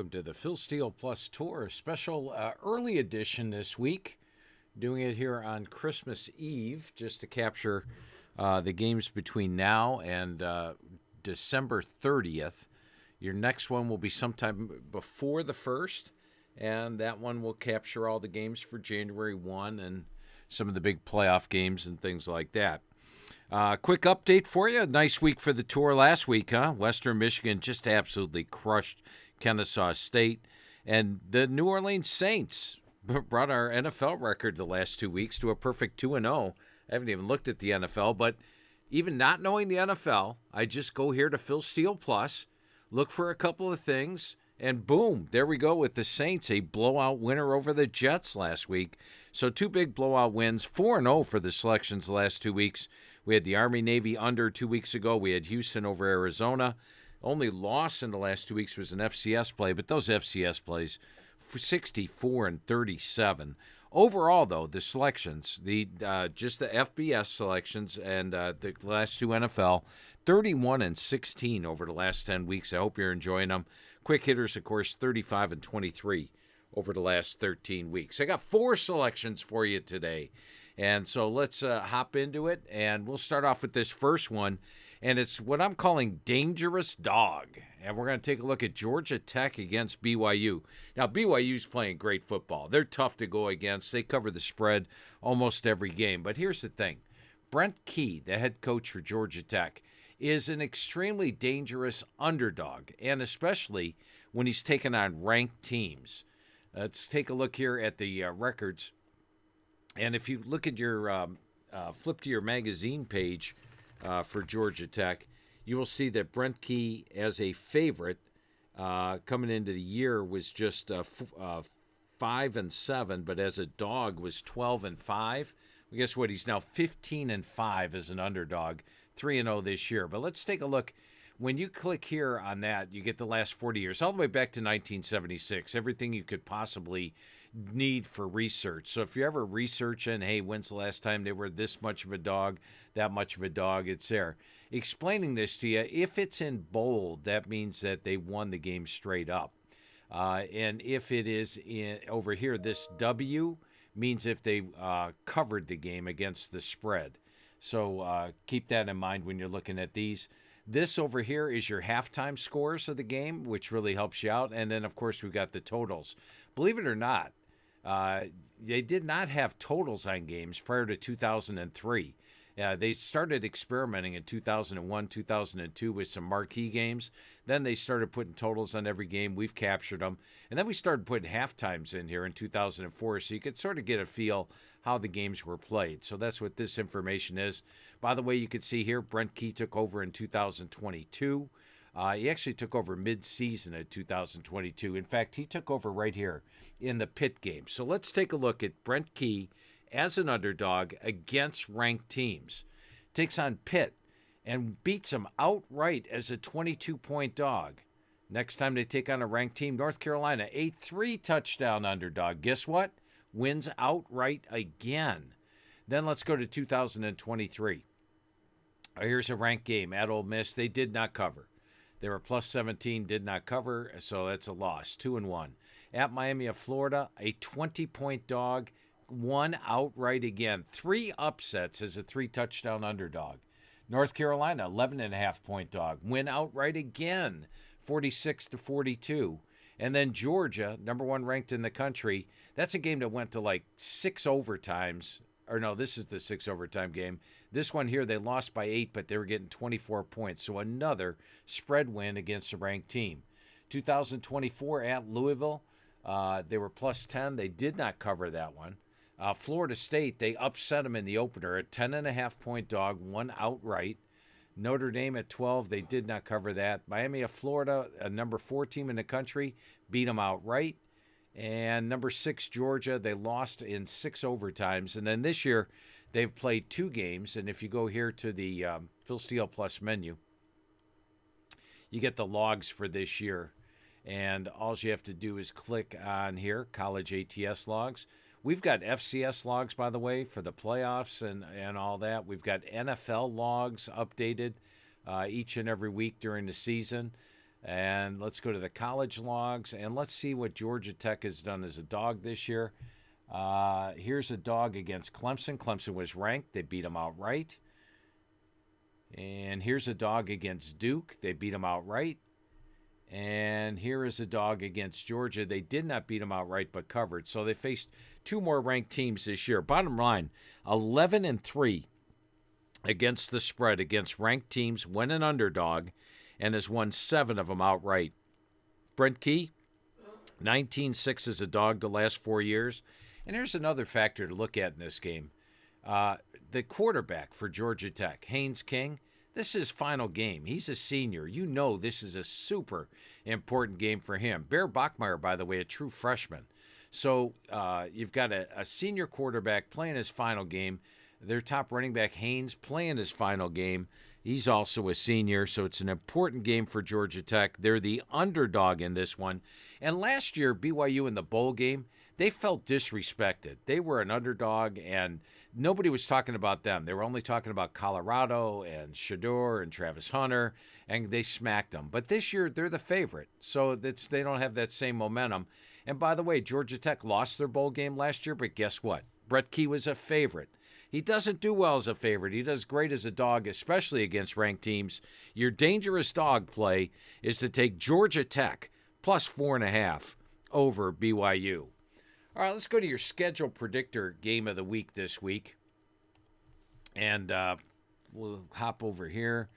welcome to the Phil Steele Plus Tour, a special early edition this week. Doing it here on Christmas Eve just to capture the games between now and December 30th. Your next one will be sometime before the 1st, and that one will capture all the games for January 1 and some of the big playoff games and things like that. Quick update for you. Nice week for the tour last week, huh? Western Michigan just absolutely crushed Kennesaw State. And the New Orleans Saints brought our NFL record the last 2 weeks to a perfect 2-0. I haven't even looked at the NFL, but even not knowing the NFL, I just go here to Phil Steele Plus, look for a couple of things, and boom, there we go with the Saints, a blowout winner over the Jets last week. So 2 big blowout wins, 4-0 for the selections the last 2 weeks. We had the Army-Navy under 2 weeks ago. We had Houston over Arizona. Only loss in the last 2 weeks was an FCS play, but those FCS plays, 64 and 37. Overall, though, the selections, just the FBS selections and the last 2 NFL, 31 and 16 over the last 10 weeks. I hope you're enjoying them. Quick hitters, of course, 35 and 23 over the last 13 weeks. I got 4 selections for you today. And so let's hop into it, and we'll start off with this first one, and it's what I'm calling Dangerous Dog. And we're going to take a look at Georgia Tech against BYU. Now, BYU's playing great football. They're tough to go against. They cover the spread almost every game. But here's the thing. Brent Key, the head coach for Georgia Tech, is an extremely dangerous underdog, and especially when he's taken on ranked teams. Let's take a look here at the records. And if you look at your, flip to your magazine page for Georgia Tech, you will see that Brent Key, as a favorite, coming into the year was just 5-7, but as a dog was 12-5. Well, guess what? He's now 15-5 as an underdog, 3-0 this year. But let's take a look. When you click here on that, you get the last 40 years, all the way back to 1976, everything you could possibly need for research. So if you're ever researching, hey, when's the last time they were this much of a dog, that much of a dog, it's there. Explaining this to you, if it's in bold, that means that they won the game straight up. And if it is over here, this W means if they covered the game against the spread. So keep that in mind when you're looking at these. This over here is your halftime scores of the game, which really helps you out. And then, of course, we've got the totals. Believe it or not, they did not have totals on games prior to 2003. They started experimenting in 2001, 2002 with some marquee games. Then they started putting totals on every game. We've captured them. And then we started putting halftimes in here in 2004 so you could sort of get a feel how the games were played. So that's what this information is. By the way, you can see here, Brent Key took over in 2022. He actually took over mid-season in 2022. In fact, he took over right here in the Pitt game. So let's take a look at Brent Key as an underdog against ranked teams. Takes on Pitt and beats them outright as a 22-point dog. Next time they take on a ranked team, North Carolina, a 3-touchdown underdog. Guess what? Wins outright again. Then let's go to 2023. Here's a ranked game at Ole Miss. They did not cover. They were plus 17, did not cover, so that's a loss, 2-1. At Miami of Florida, a 20-point dog, won outright again. 3 upsets as a 3-touchdown underdog. North Carolina, 11.5-point dog, win outright again, 46-42. And then Georgia, number 1 ranked in the country, that's a game that went to like 6 overtimes. Or no, this is the 6 overtime game. This one here, they lost by 8, but they were getting 24 points. So another spread win against a ranked team. 2024 at Louisville, they were plus 10. They did not cover that one. Florida State, they upset them in the opener. A 10.5-point dog, won outright. Notre Dame at 12, they did not cover that. Miami of Florida, a number 4 team in the country, beat them outright. And number 6, Georgia, they lost in 6 overtimes. And then this year, they've played 2 games. And if you go here to the Phil Steele Plus menu, you get the logs for this year. And all you have to do is click on here, College ATS logs. We've got FCS logs, by the way, for the playoffs and all that. We've got NFL logs updated each and every week during the season. And let's go to the college logs, and let's see what Georgia Tech has done as a dog this year. Here's a dog against Clemson. Clemson was ranked. They beat them outright. And here's a dog against Duke. They beat them outright. And here is a dog against Georgia. They did not beat them outright, but covered. So they faced two more ranked teams this year. Bottom line, 11-3 against the spread against ranked teams, when an underdog, and has won 7 of them outright. Brent Key, 19-6 as a dog the last 4 years. And here's another factor to look at in this game. The quarterback for Georgia Tech, Haynes King, this is his final game. He's a senior. You know this is a super important game for him. Bear Bachmeier, by the way, a true freshman. So you've got a senior quarterback playing his final game. Their top running back, Haynes, playing his final game. He's also a senior, so it's an important game for Georgia Tech. They're the underdog in this one. And last year, BYU in the bowl game, they felt disrespected. They were an underdog, and nobody was talking about them. They were only talking about Colorado and Shador and Travis Hunter, and they smacked them. But this year, they're the favorite, so they don't have that same momentum. And by the way, Georgia Tech lost their bowl game last year, but guess what? Brett Key was a favorite. He doesn't do well as a favorite. He does great as a dog, especially against ranked teams. Your dangerous dog play is to take Georgia Tech plus 4.5 over BYU. All right, let's go to your schedule predictor game of the week this week. And we'll hop over here.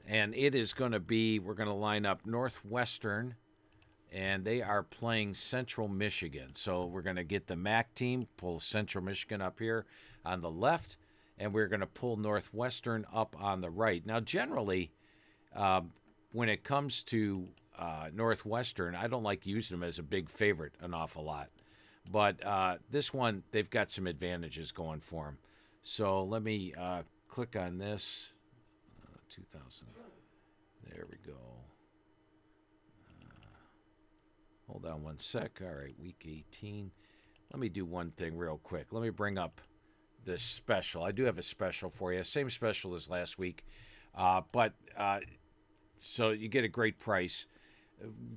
And it is going to be, we're going to line up Northwestern, and they are playing Central Michigan. So we're going to get the MAC team, pull Central Michigan up here on the left, and we're going to pull Northwestern up on the right. Now, generally, when it comes to Northwestern, I don't like using them as a big favorite an awful lot. But this one, they've got some advantages going for them. So let me click on this. 2000. There we go. Hold on one sec. All right, week 18. Let me do one thing real quick. Let me bring up this special. I do have a special for you. Same special as last week. So you get a great price.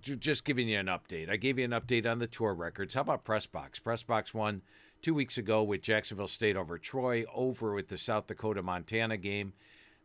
Just giving you an update. I gave you an update on the tour records. How about Pressbox? Pressbox won 2 weeks ago with Jacksonville State over Troy, over with the South Dakota-Montana game.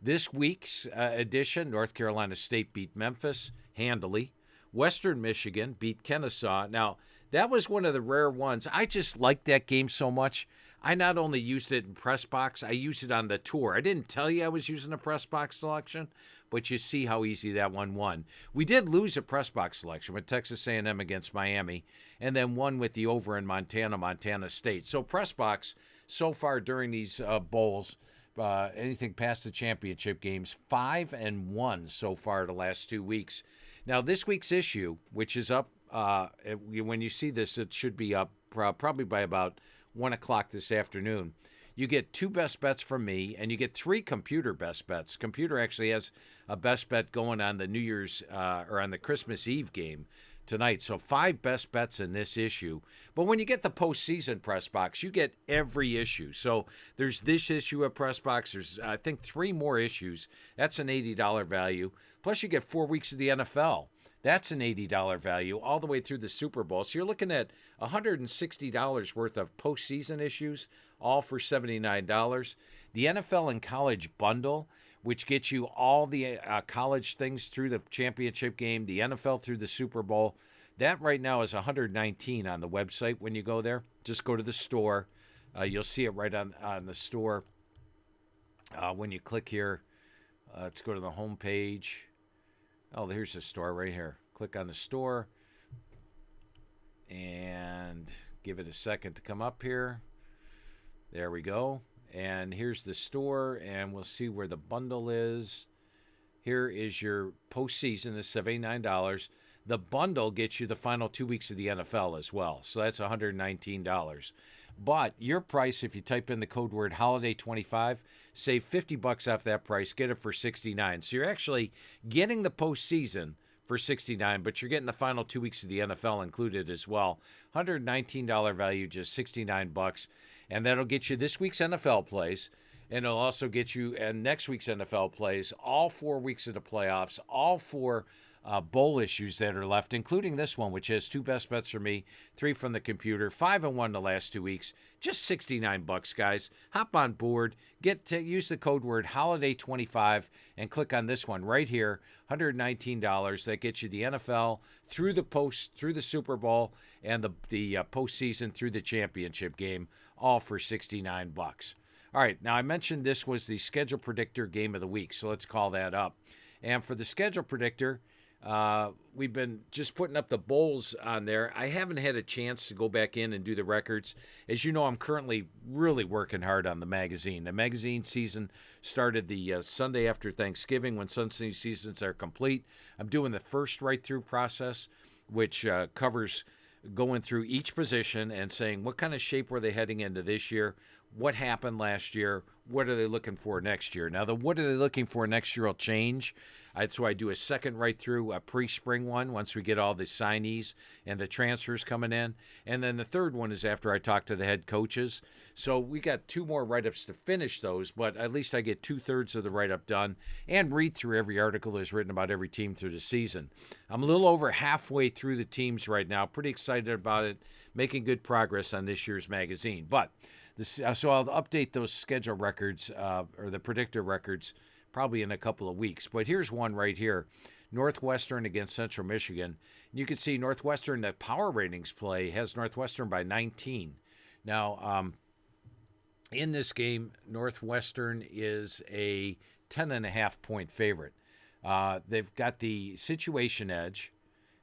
This week's edition, North Carolina State beat Memphis handily. Western Michigan beat Kennesaw. Now, that was one of the rare ones. I just liked that game so much. I not only used it in Pressbox, I used it on the tour. I didn't tell you I was using a Pressbox selection, but you see how easy that one won. We did lose a Pressbox selection with Texas A&M against Miami, and then one with the over in Montana State. So Pressbox, so far during these bowls, anything past the championship games, 5-1 so far the last 2 weeks. Now, this week's issue, which is up, when you see this, it should be up probably by about 1 o'clock this afternoon. You get 2 best bets from me, and you get 3 computer best bets. Computer actually has a best bet going on the New Year's or on the Christmas Eve game tonight. So 5 best bets in this issue. But when you get the postseason Pressbox, you get every issue. So there's this issue of Pressbox. There's, I think, 3 more issues. That's an $80 value. Plus, you get 4 weeks of the NFL. That's an $80 value all the way through the Super Bowl. So you're looking at $160 worth of postseason issues, all for $79. The NFL and college bundle, which gets you all the college things through the championship game, the NFL through the Super Bowl, that right now is $119 on the website when you go there. Just go to the store. You'll see it right on the store. When you click here, let's go to the home page. Oh, here's the store right here. Click on the store and give it a second to come up here. There we go. And here's the store, and we'll see where the bundle is. Here is your postseason, this is $79. The bundle gets you the final 2 weeks of the NFL as well. So that's $119. But your price, if you type in the code word holiday25, save $50 off that price, get it for $69. So you're actually getting the postseason for $69, but you're getting the final 2 weeks of the NFL included as well. $119 value, just $69. And that'll get you this week's NFL plays. And it'll also get you next week's NFL plays, all 4 weeks of the playoffs, all 4 bowl issues that are left, including this one, which has 2 best bets for me, 3 from the computer, 5-1 the last 2 weeks. Just $69, guys. Hop on board. Use the code word holiday25 and click on this one right here. $119. That gets you the NFL through the Super Bowl, and the postseason through the championship game, all for $69. All right, now I mentioned this was the schedule predictor game of the week, so let's call that up. And for the schedule predictor, we've been just putting up the bowls on there. I haven't had a chance to go back in and do the records. As you know, I'm currently really working hard on the magazine. The magazine season started the Sunday after Thanksgiving, when Sunday seasons are complete. I'm doing the first right-through process, which covers going through each position and saying what kind of shape were they heading into this year, what happened last year, what are they looking for next year. Now, the what are they looking for next year will change. That's why I do a second right through, a pre-spring one, once we get all the signees and the transfers coming in. And then the third one is after I talk to the head coaches. So we got 2 more write-ups to finish those, but at least I get 2/3 of the write-up done and read through every article that's written about every team through the season. I'm a little over halfway through the teams right now. Pretty excited about it, making good progress on this year's magazine. But so I'll update those schedule records, or the predictor records, probably in a couple of weeks. But here's one right here. Northwestern against Central Michigan. You can see Northwestern, the power ratings play, has Northwestern by 19. Now, in this game, Northwestern is a 10.5-point favorite. They've got the situation edge,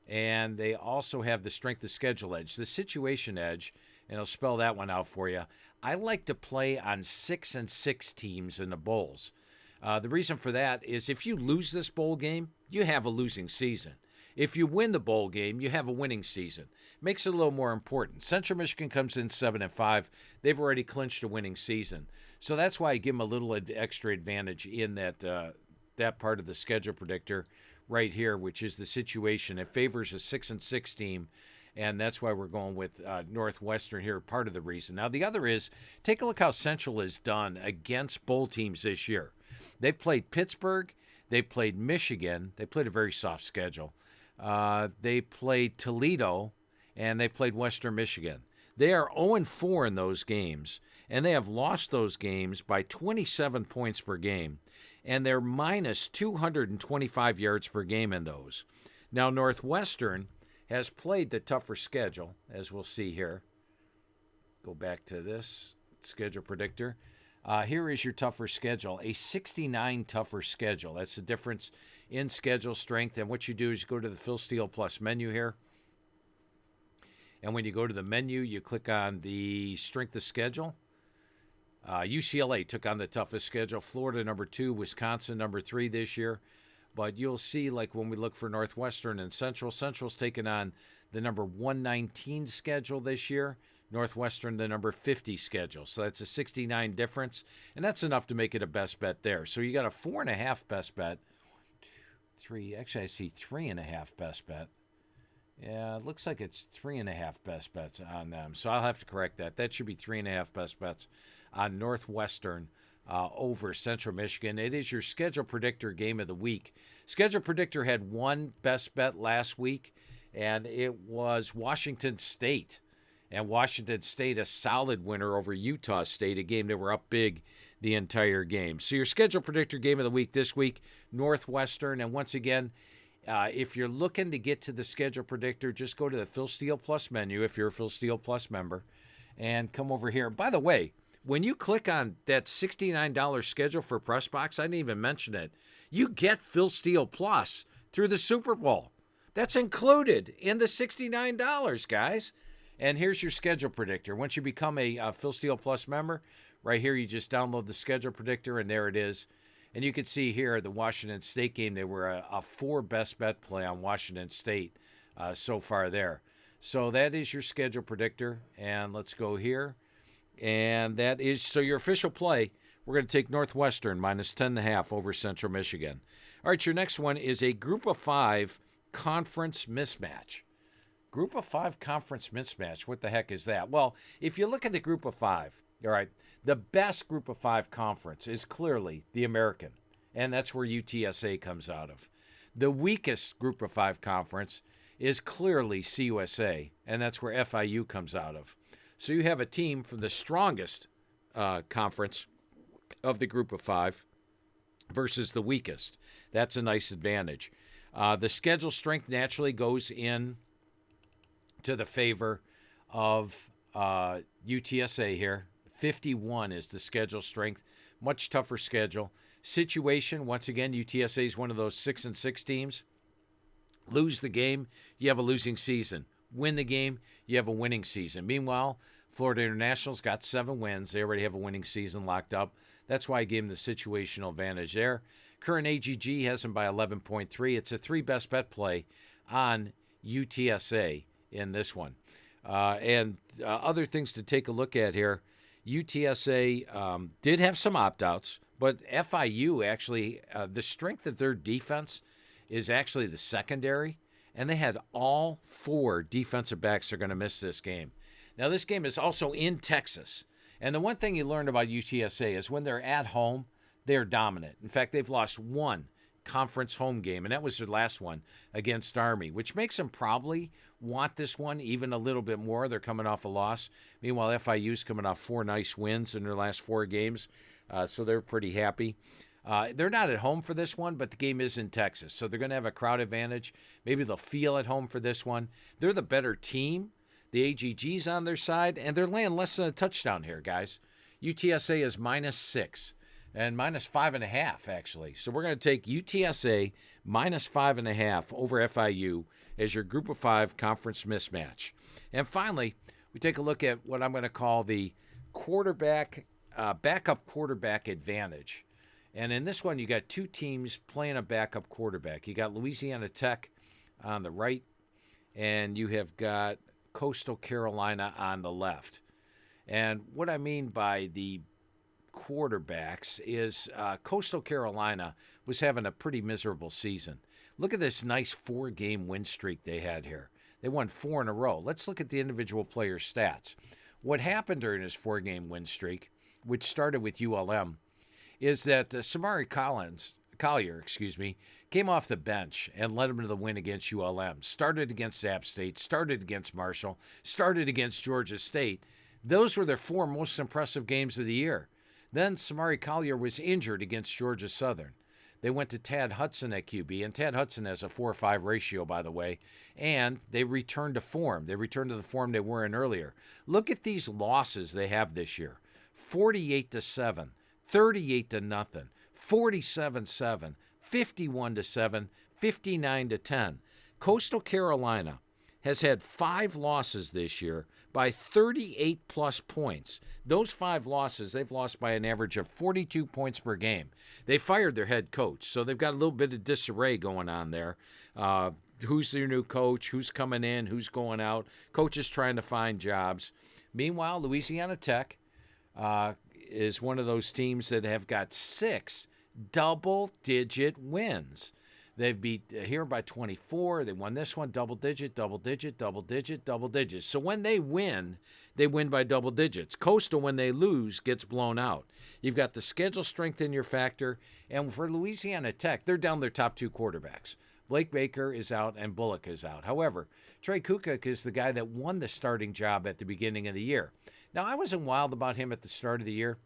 and they also have the strength of schedule edge. The situation edge, and I'll spell that one out for you, I like to play on 6 and 6 teams in the bowls. The reason for that is if you lose this bowl game, you have a losing season. If you win the bowl game, you have a winning season. Makes it a little more important. Central Michigan comes in 7-5. They've already clinched a winning season. So that's why I give them a little extra advantage in that part of the schedule predictor right here, which is the situation. It favors a 6 and 6 team. And that's why we're going with Northwestern here, part of the reason. Now, the other is, take a look how Central has done against bowl teams this year. They've played Pittsburgh. They've played Michigan. They played a very soft schedule. They played Toledo, and they've played Western Michigan. They are 0-4 in those games, and they have lost those games by 27 points per game, and they're minus 225 yards per game in those. Now, Northwestern has played the tougher schedule, as we'll see here. Go back to this schedule predictor. Here is your tougher schedule, a 69 tougher schedule. That's the difference in schedule strength. And what you do is you go to the Phil Steele Plus menu here. And when you go to the menu, you click on the strength of schedule. UCLA took on the toughest schedule. Florida, number 2. Wisconsin, number 3 this year. But you'll see, like when we look for Northwestern and Central, Central's taken on the number 119 schedule this year. Northwestern, the number 50 schedule. So that's a 69 difference, and that's enough to make it a best bet there. So you got a 4.5 best bet. 3, actually I see 3.5 best bet. Yeah, it looks like it's 3.5 best bets on them. So I'll have to correct that. That should be 3.5 best bets on Northwestern over Central Michigan. It is your schedule predictor game of the week. Schedule predictor had one best bet last week, and it was Washington State. And Washington State, a solid winner over Utah State, a game they were up big the entire game. So your schedule predictor game of the week this week, Northwestern. And once again, if you're looking to get to the schedule predictor, just go to the Phil Steele Plus menu if you're a Phil Steele Plus member and come over here. By the way, when you click on that $69 schedule for PressBox, I didn't even mention it, you get Phil Steele Plus through the Super Bowl. That's included in the $69, guys. And here's your schedule predictor. Once you become a Phil Steele Plus member, right here you just download the schedule predictor, and there it is. And you can see here the Washington State game, they were a 4 best bet play on Washington State so far there. So that is your schedule predictor. And let's go here. And that is, so your official play, we're going to take Northwestern minus 10.5 over Central Michigan. All right, your next one is a Group of 5 conference mismatch. Group of 5 conference mismatch. What the heck is that? Well, if you look at the Group of 5, all right, the best Group of 5 conference is clearly the American, and that's where UTSA comes out of. The weakest Group of 5 conference is clearly CUSA, and that's where FIU comes out of. So you have a team from the strongest conference of the Group of 5 versus the weakest. That's a nice advantage. The schedule strength naturally goes in to the favor of UTSA here. 51 is the schedule strength. Much tougher schedule. Situation, once again, UTSA is one of those 6-6 teams. Lose the game, you have a losing season. Win the game, you have a winning season. Meanwhile, Florida International's got 7 wins. They already have a winning season locked up. That's why I gave them the situational advantage there. Current AGG has them by 11.3. It's a 3 best bet play on UTSA in this one. And other things to take a look at here. UTSA did have some opt-outs, but FIU actually, the strength of their defense is actually the secondary, and they had all 4 defensive backs are going to miss this game. Now, this game is also in Texas, and the one thing you learned about UTSA is when they're at home, they're dominant. In fact, they've lost 1 conference home game, and that was their last one against Army, which makes them probably want this one even a little bit more. They're coming off a loss. Meanwhile, FIU's coming off 4 nice wins in their last 4 games, so they're pretty happy. They're not at home for this one, but the game is in Texas, so they're going to have a crowd advantage. Maybe they'll feel at home for this one. They're the better team. The AGG's on their side, and they're laying less than a touchdown here, guys. UTSA is -6 and -5.5, actually. So we're going to take UTSA -5.5 over FIU as your Group of 5 conference mismatch. And finally, we take a look at what I'm going to call the quarterback, backup quarterback advantage. And in this one, you got 2 teams playing a backup quarterback. You got Louisiana Tech on the right, and you have got Coastal Carolina on the left. And what I mean by the quarterbacks is Coastal Carolina was having a pretty miserable season. Look at this nice 4-game win streak they had here. They won 4 in a row. Let's look at the individual player stats. What happened during this 4-game win streak, which started with ULM, is that Samari Collier, came off the bench and led them to the win against ULM. Started against App State, started against Marshall, started against Georgia State. Those were their 4 most impressive games of the year. Then Samari Collier was injured against Georgia Southern. They went to Tad Hudson at QB, and Tad Hudson has a 4-5 ratio, by the way, and they returned to form. They returned to the form they were in earlier. Look at these losses they have this year. 48-7, 38-0, 47-7, 51-7, 59-10. Coastal Carolina has had 5 losses this year by 38-plus points. Those 5 losses, they've lost by an average of 42 points per game. They fired their head coach, so they've got a little bit of disarray going on there. Who's their new coach? Who's coming in? Who's going out? Coaches trying to find jobs. Meanwhile, Louisiana Tech is one of those teams that have got 6 double-digit wins. They've beat here by 24. They won this one double-digit, double-digit, double-digit, double-digit. So when they win by double digits. Coastal, when they lose, gets blown out. You've got the schedule strength in your factor. And for Louisiana Tech, they're down their top 2 quarterbacks. Blake Baker is out and Bullock is out. However, Trey Kukuk is the guy that won the starting job at the beginning of the year. Now, I wasn't wild about him at the start of the year.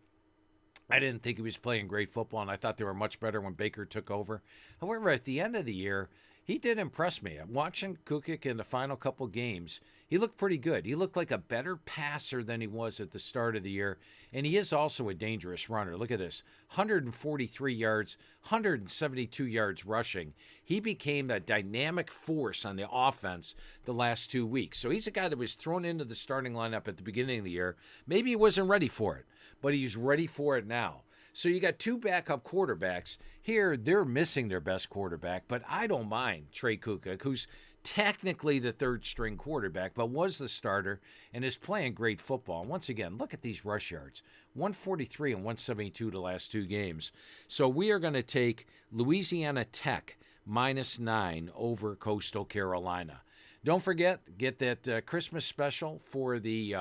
I didn't think he was playing great football, and I thought they were much better when Baker took over. However, at the end of the year, he did impress me. Watching Kukuk in the final couple games, he looked pretty good. He looked like a better passer than he was at the start of the year, and he is also a dangerous runner. Look at this, 143 yards, 172 yards rushing. He became a dynamic force on the offense the last 2 weeks. So he's a guy that was thrown into the starting lineup at the beginning of the year. Maybe he wasn't ready for it, but he's ready for it now. So you got 2 backup quarterbacks. Here, they're missing their best quarterback, but I don't mind Trey Kukuk, who's technically the 3rd-string quarterback, but was the starter and is playing great football. And once again, look at these rush yards, 143 and 172 the last 2 games. So we are going to take Louisiana Tech -9 over Coastal Carolina. Don't forget, get that Christmas special for the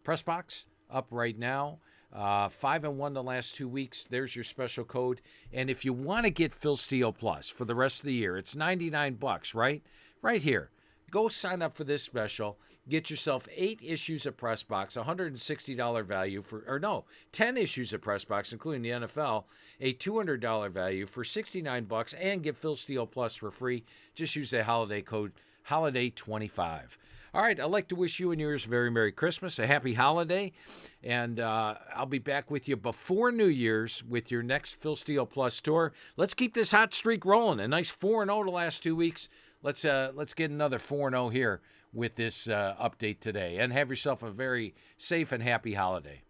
press box up right now. 5-1 the last 2 weeks. There's your special code. And if you want to get Phil Steele Plus for the rest of the year, it's $99, right? Right here. Go sign up for this special. Get yourself 8 issues of Press Box, $160 value for, or no, 10 issues of Press Box, including the NFL, a $200 value for $69, and get Phil Steele Plus for free. Just use the holiday code HOLIDAY25. All right, I'd like to wish you and yours a very Merry Christmas, a happy holiday, and I'll be back with you before New Year's with your next Phil Steele Plus tour. Let's keep this hot streak rolling. A nice 4-0 the last 2 weeks. Let's get another 4-0 here with this update today, and have yourself a very safe and happy holiday.